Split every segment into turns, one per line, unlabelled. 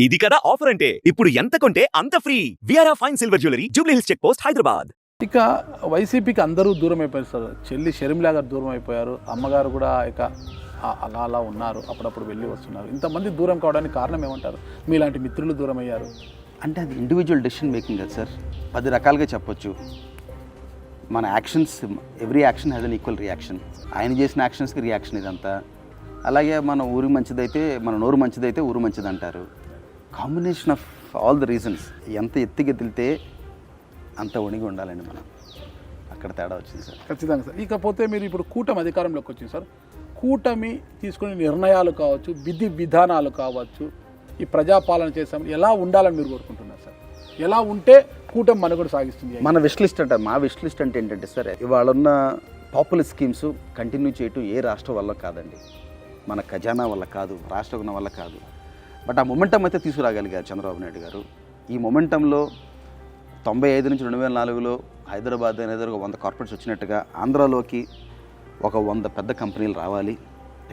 ఇది కదా ఆఫర్ అంటే ఇప్పుడు ఎంత కొంటే అంత ఫ్రీ. విఆర్ఆ fine silver jewellery, Jubilee Hills check post, Hyderabad.
ఇక వైసీపీకి అందరూ దూరం అయిపోయారు సార్. చెల్లి షర్మిలా గారు దూరం అయిపోయారు, అమ్మగారు కూడా ఇక అలా ఉన్నారు, అప్పుడప్పుడు వెళ్ళి వస్తున్నారు. ఇంతమంది దూరం కావడానికి కారణం ఏమంటారు? మీలాంటి మిత్రులు దూరం అయ్యారు
అంటే అది ఇండివిజువల్ డెసిషన్ మేకింగ్ కదా సార్. 10 రకాలుగా చెప్పొచ్చు. మన actions, every action has an equal reaction. ఆయన చేసిన యాక్షన్స్కి రియాక్షన్ ఇదంతా. అలాగే మన ఊరి మంచిదైతే, మన నోరు మంచిదైతే ఊరు మంచిది అంటారు. Combination of all the reasons. ఎంత ఎత్తికెదిలితే అంత వణిగి ఉండాలండి మనం. అక్కడ తేడా వచ్చింది సార్.
ఖచ్చితంగా సార్. ఇకపోతే మీరు ఇప్పుడు కూటమి అధికారంలోకి వచ్చింది సార్. కూటమి తీసుకునే నిర్ణయాలు కావచ్చు, విధి విధానాలు కావచ్చు, ఈ ప్రజాపాలన చేసాం ఎలా ఉండాలని మీరు కోరుకుంటున్నారు సార్? ఎలా ఉంటే కూటమి మనుగడ సాగిస్తుంది?
మన విష్ లిస్ట్ అంటారు. మా విష్ లిస్ట్ అంటే ఏంటంటే సార్, ఇవాళ ఉన్న పాపులర్ స్కీమ్స్ కంటిన్యూ చేయటం ఏ రాష్ట్రం వల్ల కాదండి. మన ఖజానా వల్ల కాదు, రాష్ట్రం వల్ల కాదు. బట్ ఆ మొమెంటం అయితే తీసుకురాగలిగారు చంద్రబాబు నాయుడు గారు. ఈ మొమెంటంలో 95 నుంచి 2004లో హైదరాబాద్ అనేది ఒక 100 కార్పొరేట్స్ వచ్చినట్టుగా ఆంధ్రాలోకి ఒక 100 పెద్ద కంపెనీలు రావాలి,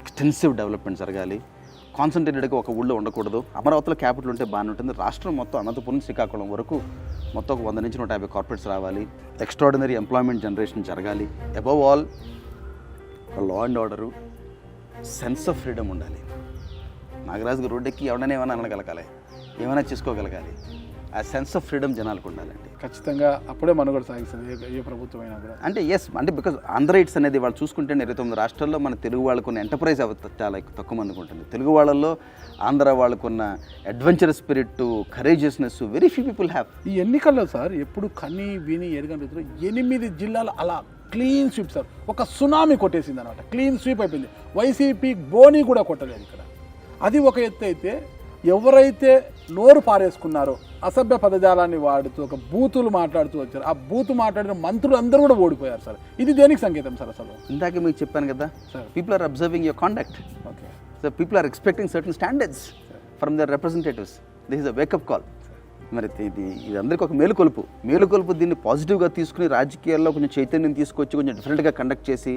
ఎక్స్టెన్సివ్ డెవలప్మెంట్ జరగాలి, కాన్సన్ట్రేటెడ్గా ఒక ఊళ్ళో ఉండకూడదు. అమరావతిలో క్యాపిటల్ ఉంటే బాగానే ఉంటుంది. రాష్ట్రం మొత్తం అనంతపురం, శ్రీకాకుళం వరకు మొత్తం ఒక 100 నుంచి 150 కార్పొరేట్స్ రావాలి, ఎక్స్ట్రాడినరీ ఎంప్లాయ్మెంట్ జనరేషన్ జరగాలి. Above all law and order, sense of freedom ఉండాలి. నాగరాజుకి రోడ్డెక్కి ఎవడైనా ఏమైనా అనగలగాలి, ఏమైనా చేసుకోగలగాలి. ఆ సెన్స్ ఆఫ్ ఫ్రీడమ్ జనాలకు ఉండాలండి.
ఖచ్చితంగా అప్పుడే మనుగడ సాగిస్తుంది ఏ ప్రభుత్వం అయినా కూడా.
అంటే అంటే బికాజ్ ఆంధ్ర రైట్స్ అనేది వాళ్ళు చూసుకుంటే 29 రాష్ట్రాల్లో మన తెలుగు వాళ్ళకున్న ఎంటర్ప్రైజ్ చాలా తక్కువ మందికి ఉంటుంది. తెలుగు వాళ్ళల్లో ఆంధ్ర వాళ్ళకున్న adventure spirit, courageousness very few people have.
ఈ ఎన్నికల్లో సార్ ఎప్పుడు కని విని ఎరగని రీతిలో 8 జిల్లాలు అలా క్లీన్ స్వీప్ సార్. ఒక సునామీ కొట్టేసింది అనమాట. క్లీన్ స్వీప్ అయిపోయింది. వైసీపీ బోని కూడా కొట్టలేదు ఇక్కడ. అది ఒక ఎత్తు అయితే, ఎవరైతే నోరు పారేసుకున్నారో, అసభ్య పదజాలాన్ని వాడుతూ ఒక బూతులు మాట్లాడుతూ వచ్చారు, ఆ బూతు మాట్లాడిన మంత్రులు అందరూ కూడా ఓడిపోయారు సార్. ఇది దేనికి సంకేతం సార్? అసలు
ఇందాకే మీకు చెప్పాను కదా sir, people are observing your conduct.
Okay
so people are expecting certain standards from their representatives. This is a wake up call. మరి ఇది అందరికీ ఒక మేలుకొలుపు. దీన్ని పాజిటివ్గా తీసుకుని రాజకీయాల్లో కొంచెం చైతన్యం తీసుకొచ్చి కొంచెం డిఫరెంట్గా కండక్ట్ చేసి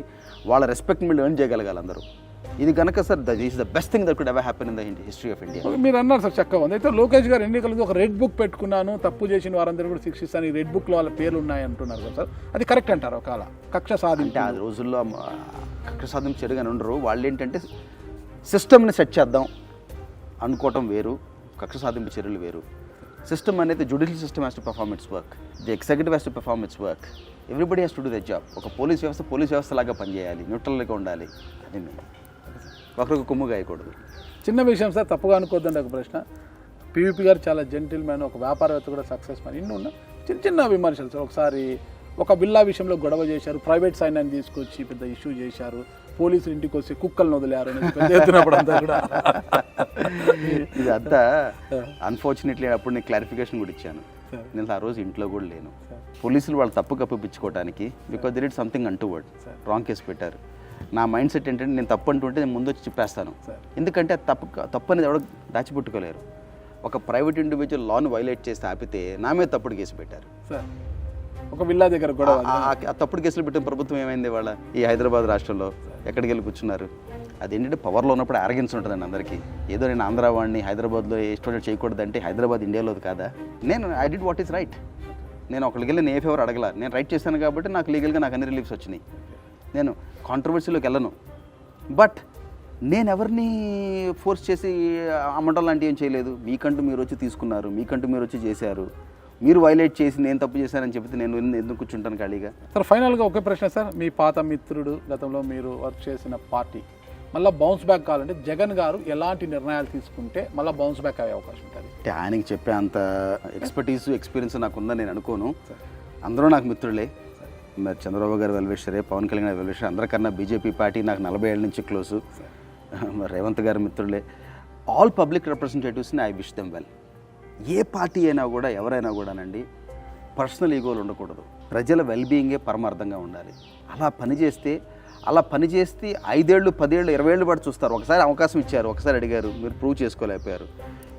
వాళ్ళ రెస్పెక్ట్ మీద ఎర్న్ చేయగలగాలి అందరూ. ఇది కనుక sir, that is the best thing that could ever happen in the history of India.
మీరు అన్నారు సార్ చక్కగా ఉంది. అయితే లోకేష్ గారు ఎన్నికలతో ఒక రెడ్ బుక్ పెట్టుకున్నాను, తప్పు చేసిన వారందరూ కూడా శిక్షిస్తాను, ఈ రెడ్ బుక్లో వాళ్ళ పేర్లు ఉన్నాయి అంటున్నారు కదా సార్. అది కరెక్ట్ అంటారు? ఒకవేళ కక్ష సాధింటే
ఆ రోజుల్లో కక్ష సాధింపు చెడుగానే ఉండరు. వాళ్ళు ఏంటంటే సిస్టమ్ని సెట్ చేద్దాం అనుకోవటం వేరు, కక్ష సాధింపు చర్యలు వేరు. సిస్టమ్ అనేది judicial system has to perform it's work, the executive has to perform it's work, everybody has to do the job. ఒక పోలీస్ వ్యవస్థ లాగా పనిచేయాలి, న్యూట్రల్గా ఉండాలి. అది ఒకరికి కొమ్ము గాయకూడదు.
చిన్న విషయం సార్, తప్పుగా అనుకోద్దండి. ఒక ప్రశ్న, పీవీపీ గారు చాలా జెంటిల్ మ్యాన్, ఒక వ్యాపారవేత్త కూడా సక్సెస్ మ్యాన్, ఇన్ని ఉన్న చిన్న విమర్శలు సార్. ఒకసారి ఒక విల్లా విషయంలో గొడవ చేశారు, ప్రైవేట్ సైన్యాన్ని తీసుకొచ్చి పెద్ద ఇష్యూ చేశారు, పోలీసులు ఇంటికి వచ్చి కుక్కలను వదిలేరు పెద్ద కూడా.
ఇదంతా అన్ఫార్చునేట్లీ అప్పుడు నేను క్లారిఫికేషన్ కూడా ఇచ్చాను. నేను ఆ రోజు ఇంట్లో కూడా లేను. పోలీసులు వాళ్ళు తప్పు కప్పిపించుకోవడానికి, because they did something untoward, wrong case పెట్టారు. నా మైండ్ సెట్ ఏంటంటే, నేను తప్పు అంటుంటే నేను ముందు వచ్చి చెప్పేస్తాను. ఎందుకంటే తప్పు అనేది ఎవడో దాచిపెట్టుకోలేరు. ఒక ప్రైవేట్ ఇండివిజువల్ లాను వైలేట్ చేస్తే ఆపితే నా మీద తప్పుడు కేసు పెట్టారు.
ఒక విల్లా దగ్గర కూడా
ఆ తప్పుడు కేసులు పెట్టిన ప్రభుత్వం ఏమైంది వాళ్ళ ఈ హైదరాబాద్ రాష్ట్రంలో? ఎక్కడికి వెళ్ళి కూర్చున్నారు? అదేంటంటే పవర్లో ఉన్నప్పుడు అరగెన్స్ ఉంటుందండి అందరికీ. ఏదో నేను ఆంధ్ర వాడిని హైదరాబాద్లో ఇష్టం చేయకూడదంటే హైదరాబాద్ ఇండియాలోది కాదా? I did what is right. నేను ఒకరికి వెళ్ళి ఏ ఫేవర్ అడగల. నేను రైట్ చేశాను కాబట్టి నాకు లీగల్గా నాకు అన్ని రిలీఫ్స్ వచ్చినాయి. నేను కాంట్రవర్సీలోకి వెళ్ళను. బట్ నేను ఎవరిని ఫోర్స్ చేసి అమ్మటం లాంటివి ఏం చేయలేదు. మీకంటూ మీరు వచ్చి తీసుకున్నారు, మీకంటూ మీరు వచ్చి చేశారు, మీరు వైలేట్ చేసి నేను తప్పు చేశానని చెప్తే నేను ఎందుకు కూర్చుంటాను ఖాళీగా?
సార్ ఫైనల్గా ఒకే ప్రశ్న సార్, మీ పాత మిత్రుడు, గతంలో మీరు వర్క్ చేసిన పార్టీ మళ్ళీ బౌన్స్ బ్యాక్ కావాలంటే జగన్ గారు ఎలాంటి నిర్ణయాలు తీసుకుంటే మళ్ళీ బౌన్స్ బ్యాక్ అయ్యే అవకాశం ఉంటుంది?
అంటే ఆయనకి చెప్పే అంత ఎక్స్పర్టీస్ నాకు ఉందని నేను అనుకోను. అందరూ నాకు మిత్రులే. మరి చంద్రబాబు గారు వెల్విషరే, పవన్ కళ్యాణ్ గారు వెల్విషరే. అందరికన్నా బీజేపీ పార్టీ నాకు 40 ఏళ్ళ నుంచి క్లోజు. మరి రేవంత్ గారు మిత్రులే. ఆల్ పబ్లిక్ రిప్రజెంటేటివ్స్ని ఐ విష్ దెమ్ వెల్. ఏ పార్టీ అయినా కూడా, ఎవరైనా కూడానండి, పర్సనల్ ఈగోలు ఉండకూడదు. ప్రజల వెల్బీయింగే పరమార్థంగా ఉండాలి. అలా పనిచేస్తే 5 ఏళ్ళు, 10 ఏళ్ళు, 20 ఏళ్ళు పాటు చూస్తారు. ఒకసారి అవకాశం ఇచ్చారు, ఒకసారి అడిగారు, మీరు ప్రూవ్ చేసుకోలేకపోయారు.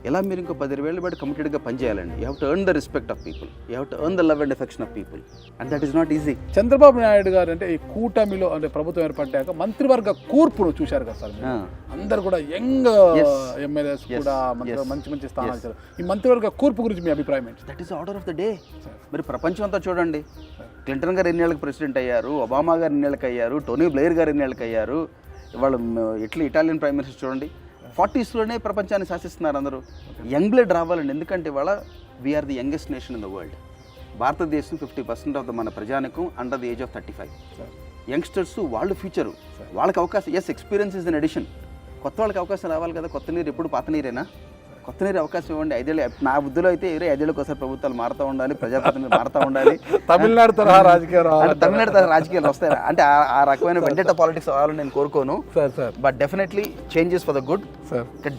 ఎలా మీరు ఇంకో 10 వేలు బట్టి కమిటెడ్గా పనిచేయాలండి. You have to earn the respect of people, you have to earn the love and affection of people, and that is not easy.
Chandrababu Naidu గారు అంటే ఈ కూటమిలో అంటే ప్రభుత్వం ఏర్పడ్డాక మంత్రివర్గ కూర్పును చూశారు కదా సార్ మీరు. అందరు కూడా యంగ్ ఎమ్మెల్యేస్ కూడా మంచి మంచి స్థానాలు ఇచ్చారు. ఈ మంత్రివర్గ కూర్పు గురించి మీ అభిప్రాయం ఏంటి?
That is order of the day. మరి ప్రపంచం అంతా చూడంండి, క్లింటన్ గారు ఎన్నేళ్ళకి ప్రెసిడెంట్ అయ్యారు, ఒబామా గారు ఎన్నేళ్ళకి అయ్యారు, టోనీ బ్లెయిర్ గారు ఎన్నేళ్ళకి అయ్యారు, ఇవాళ ఇటాలియన్ ప్రైమ్ మినిస్టర్ చూడండి 40sలోనే ప్రపంచాన్ని శాసిస్తున్నారు అందరూ. యంగ్ బ్లడ్ రావాలండి, ఎందుకంటే ఇవాళ we are the youngest nation in the world. భారతదేశం 50% ఆఫ్ ద మన ప్రజానికం under the age of 35. Youngsters వాళ్ళు ఫ్యూచరు, వాళ్ళకి అవకాశం. Yes, experience is an addition. కొత్త వాళ్ళకి అవకాశం రావాలి కదా. కొత్త నీరు ఎప్పుడు పాత నీరేనా? కొత్త నీరు అవకాశం ఇవ్వండి. 5 ఏళ్ళు, నా బుద్ధిలో అయితే 5 ఏళ్ళకి ఒకసారి ప్రభుత్వాలు మారుతూ ఉండాలి, ప్రజాప్రతినిధులు మారుతూ ఉండాలి.
తమిళనాడు తరహా రాజకీయాలు
తమిళనాడు తరహా రాజకీయాలు వస్తాయి అంటే ఆ రకమైన వెండెట పాలిటిక్స్ అవ్వాలని నేను కోరుకోను. But definitely changes for the good.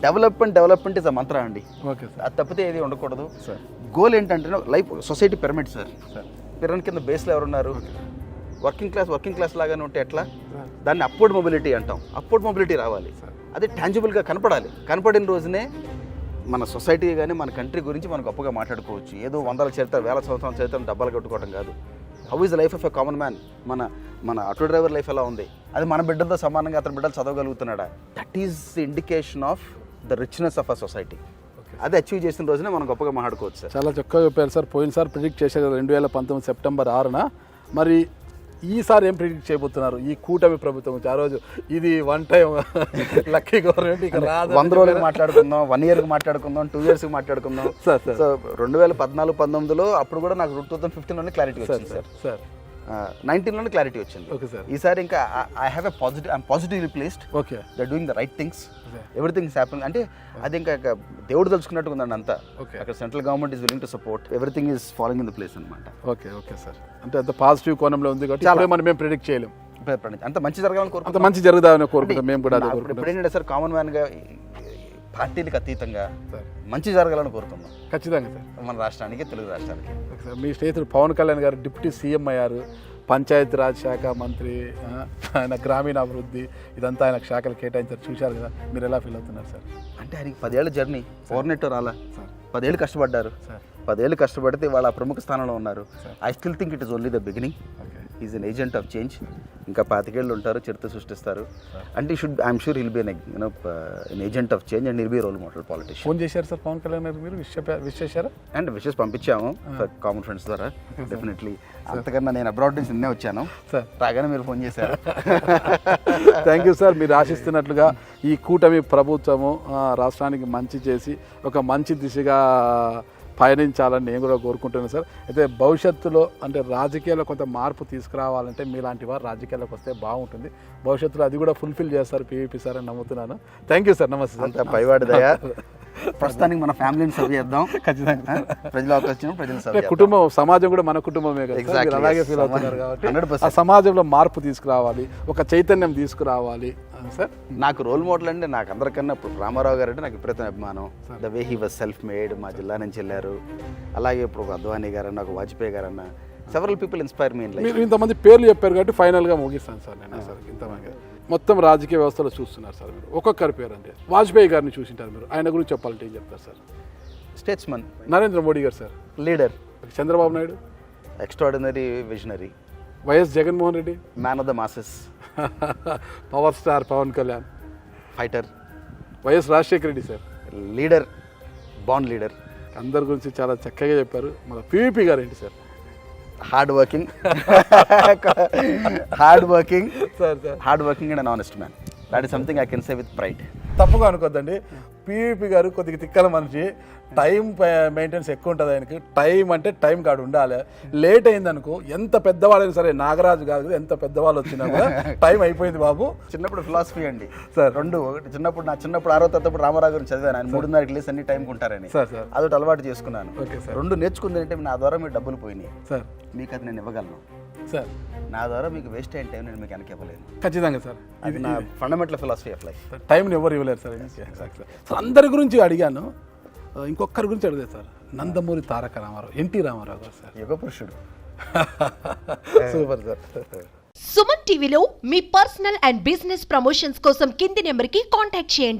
Development is a mantra అండి. అది తప్పితే ఏది ఉండకూడదు. గోల్ ఏంటంటే life society pyramid sir. Pyramid కింద బేస్లో ఎవరున్నారు? వర్కింగ్ క్లాస్ లాగానే ఉంటే ఎట్లా? దాన్ని అప్వర్డ్ మొబిలిటీ అంటాం. అప్వర్డ్ మొబిలిటీ రావాలి, అది టాంజిబుల్గా కనపడాలి. కనపడిన రోజునే మన సొసైటీ కానీ మన కంట్రీ గురించి మనం గొప్పగా మాట్లాడుకోవచ్చు. ఏదో 100 చరిత్ర 1000 సంవత్సరాల చరిత్ర డబ్బాలు కట్టుకోవడం కాదు. How is the life of a common man? మన ఆటో డ్రైవర్ లైఫ్ ఎలా ఉంది? అది మన బిడ్డలతో సమానంగా అతని బిడ్డలు చదవగలుగుతున్నాడా? That is the indication of the richness of a society. అది అచీవ్ చేసిన రోజునే మనం గొప్పగా మాట్లాడుకోవచ్చు సార్.
చాలా చక్కగా చెప్పారు సార్. పోయినసారి ప్రిడిక్ట్ చేశారు 2019 సెప్టెంబర్ 6న. మరి ఈసారి ఏం ప్రిడిక్ట్ చేయబోతున్నారు ఈ కూటమి ప్రభుత్వం? ఆ రోజు ఇది 1 టైం లక్కీ గవర్నమెంట్, ఇక
100 రోజులకు మాట్లాడుకుందాం, 1 ఇయర్కి మాట్లాడుకుందాం, 2 ఇయర్స్కి మాట్లాడుకుందాం సార్. సో 2014-19లో అప్పుడు కూడా నాకు 2015లోనే క్లారిటీ వచ్చింది సార్. 19లోనే క్లారిటీ వచ్చింది.
Okay sir.
ఈసారి ఇంకా I positively placed.
Okay,
they doing the right things, everything is happening. అంటే అది ఇంకా దేవుడు తలుచుకున్నట్టుగా ఉందండి అంతా. అక్కడ central government is willing to support, everything is following in the place అనమాట.
Okay sir. అంటే అంత పాజిటివ్ కోణంలో ఉంది కాబట్టి చాలా మనం మేము ప్రిడిక్ట్ చేయలేం.
అంత మంచి జరగాలని కోరుకుంటాం,
అంత మంచి జరుగుదామని కోరుకుంటాం మేము కూడా.
ఇప్పుడు ఏంటంటే సార్, కామన్ మ్యాన్గా పార్టీలకు అతీతంగా మంచి జరగాలని కోరుకుందాం.
ఖచ్చితంగా సార్,
మన రాష్ట్రానికి, తెలుగు రాష్ట్రానికి.
మీ స్నేహితుడు పవన్ కళ్యాణ్ గారు డిప్యూటీ సీఎం అయ్యారు, పంచాయతీరాజ్ శాఖ మంత్రి, ఆయన గ్రామీణాభివృద్ధి ఇదంతా ఆయన శాఖలు కేటాయించారు, చూశారు కదా. మీరు ఎలా ఫీల్ అవుతున్నారు సార్?
అంటే ఆయనకి 10 ఏళ్ళ జర్నీ, ఓవర్నెట్ రాలా. 10 ఏళ్ళు కష్టపడ్డారు. 10 ఏళ్ళు కష్టపడితే వాళ్ళ ప్రముఖ స్థానంలో ఉన్నారు. I still think it is only the beginning. Is an agent of change. ఇంకా 25 ఏళ్ళు ఉంటారు, చరిత్ర సృష్టిస్తారు. అంటే I'm sure he'll be an agent of change and he'll be role model politician.
Phone చేశారు సార్ పవన్ కళ్యాణ్ గారు? మీరు విష్ చేశారా?
అండ్ విషెస్ పంపించాము కామన్ ఫ్రెండ్స్ ద్వారా. డెఫినెట్లీ. అంతకన్నా నేను అబ్రాడ్ నుంచి నిన్నే వచ్చాను సార్, రాగానే మీరు ఫోన్ చేశారు.
Thank you sir. మీరు ఆశిస్తున్నట్లుగా ఈ కూటమి ప్రభుత్వము రాష్ట్రానికి మంచి చేసి ఒక మంచి దిశగా పయనించాలని నేను కూడా కోరుకుంటున్నాను సార్. అయితే భవిష్యత్తులో అంటే రాజకీయాల్లో కొంత మార్పు తీసుకురావాలంటే మీలాంటి వారు రాజకీయాల్లోకి వస్తే బాగుంటుంది. భవిష్యత్తులో అది కూడా ఫుల్ఫిల్ చేస్తారు పీవీపీ సార్ అని నమ్ముతున్నాను. Thank you sir. నమస్తే సార్.
పైవాడి దయ. ప్రస్తుతానికి మన ఫ్యామిలీని సర్వ్ చేద్దాం. ఖచ్చితంగా ప్రజల అవకాశం, ప్రజలు
కుటుంబం, సమాజం కూడా మన కుటుంబమే కదా. అలాగే ఫీల్ అవుతున్నారు కాబట్టి ఆ సమాజంలో మార్పు తీసుకురావాలి, ఒక చైతన్యం తీసుకురావాలి సార్.
నాకు రోల్ మోడల్ అంటే నాకు అందరికన్నా ఇప్పుడు రామారావు గారు అంటే నాకు విపరీతం అభిమానం. The way he was self made, మా జిల్లా నుంచి వెళ్ళారు. అలాగే ఇప్పుడు ఒక అద్వానీ గారన్నా, ఒక వాజ్పేయి గారన్నా, several people inspire me in life.
మీరు ఇంతమంది పేర్లు చెప్పారు కాబట్టి ఫైనల్గా ముగిస్తాను సార్ నేను. సార్ ఇంతమంది మొత్తం రాజకీయ వ్యవస్థలో చూస్తున్నారు సార్ మీరు, ఒక్కొక్కరి పేరు అంటే వాజ్పేయి గారిని చూసింటారు మీరు, ఆయన గురించి చెప్పాలంటే ఏం చెప్తారు sir?
Statesman.
Narendra Modi garu sir,
leader.
Chandrababu Naidu,
extraordinary visionary.
YS Jaganmohan Reddy,
man of the masses.
Power star Pawan Kalyan,
fighter.
YS Rajasekhara Reddy sir,
leader, బాండ్ లీడర్.
అందరి గురించి చాలా చక్కగా చెప్పారు. మన పీవీపీ గారు ఏంటి sir?
Hard working and an honest man. That is something I can say with pride.
తప్పుగా అనుకోద్దండి, పీవీపీ గారు కొద్దిగా తిక్కల మనిషి, టైం మెయింటెనెన్స్ ఎక్కువ ఉంటుంది ఆయనకి. టైం అంటే టైం కాడు ఉండాలి. లేట్ అయిందనుకో, ఎంత పెద్దవాళ్ళైనా సరే, నాగరాజు కాదు ఎంత పెద్దవాళ్ళు వచ్చినా కూడా టైం అయిపోయింది బాబు.
చిన్నప్పుడు ఫిలాసఫీ అండి సార్. ఒకటి చిన్నప్పుడు 6వ తరగతి రామారావు గురించి చదివాను. ఆయన 3:30 లేసి అన్ని టైంకి ఉంటారని అదొకటి అలవాటు చేసుకున్నాను. 2 నేర్చుకుంది అంటే నా ద్వారా మీరు డబ్బులు పోయినాయి సార్, మీకు అది నేను ఇవ్వగలను సార్. నా ద్వారా మీకు వేస్ట్ అయిన టైం నేను మీకు వెనక్కి ఇవ్వలేను.
ఖచ్చితంగా సార్,
అది నా ఫండమెంటల్ ఫిలాసఫీ ఆఫ్ లైఫ్.
టైంని ఎవరు ఇవ్వలేరు సార్. సార్ అందరి గురించి అడిగాను, ఇంకొకరి గురించి అడిగారు సార్. నందమూరి తారక రామారావు, ఎన్టీ రామారావు గారు సార్,
యుగ పురుషుడు.
Super sir.
సుమన్ టీవీలో మీ పర్సనల్ అండ్ బిజినెస్ ప్రమోషన్స్ కోసం కింది నెంబర్కి కాంటాక్ట్ చేయండి.